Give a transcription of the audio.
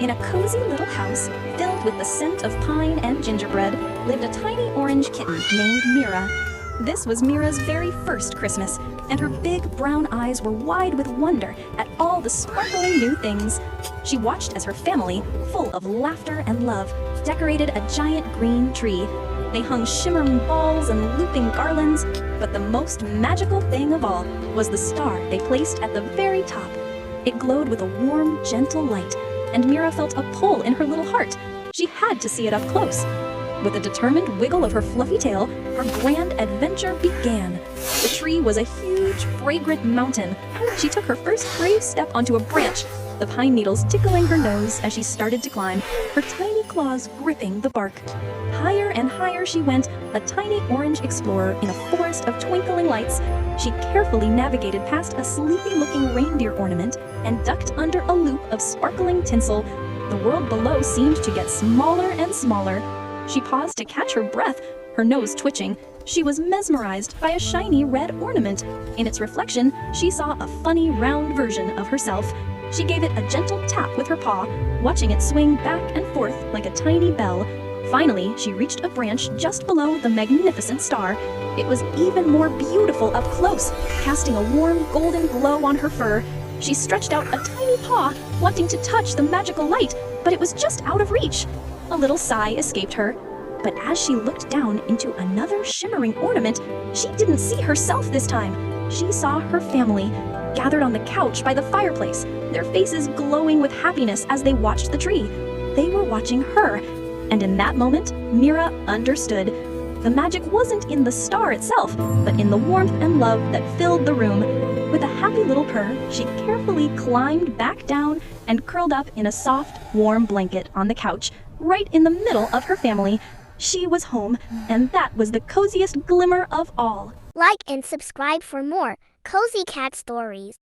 In a cozy little house filled with the scent of pine and gingerbread lived a tiny orange kitten named Mira. This was Mira's very first Christmas, and her big brown eyes were wide with wonder at all the sparkling new things. She watched as her family, full of laughter and love, decorated a giant green tree. They hung shimmering balls and looping garlands, but the most magical thing of all was the star they placed at the very top. It glowed with a warm, gentle light, and Mira felt a pull in her little heart. She had to see it up close. With a determined wiggle of her fluffy tail, her grand adventure began. The tree was a huge, fragrant mountain. She took her first brave step onto a branch, the pine needles tickling her nose as she started to climb, her tiny claws gripping the bark. Higher and higher she went, a tiny orange explorer in a forest of twinkling lights. She carefully navigated past a sleepy-looking reindeer ornament and ducked under a loop of sparkling tinsel. The world below seemed to get smaller and smaller. She paused to catch her breath, her nose twitching. She was mesmerized by a shiny red ornament. In its reflection, she saw a funny round version of herself. She gave it a gentle tap with her paw, watching it swing back and forth like a tiny bell. Finally, she reached a branch just below the magnificent star. It was even more beautiful up close, casting a warm golden glow on her fur. She stretched out a tiny paw, wanting to touch the magical light, but it was just out of reach. A little sigh escaped her. But as she looked down into another shimmering ornament, she didn't see herself this time. She saw her family, gathered on the couch by the fireplace, their faces glowing with happiness as they watched the tree. They were watching her, and in that moment, Mira understood. The magic wasn't in the star itself, but in the warmth and love that filled the room. With a happy little purr, she carefully climbed back down and curled up in a soft, warm blanket on the couch, right in the middle of her family. She was home, and that was the coziest glimmer of all. Like and subscribe for more Cozy Cat stories.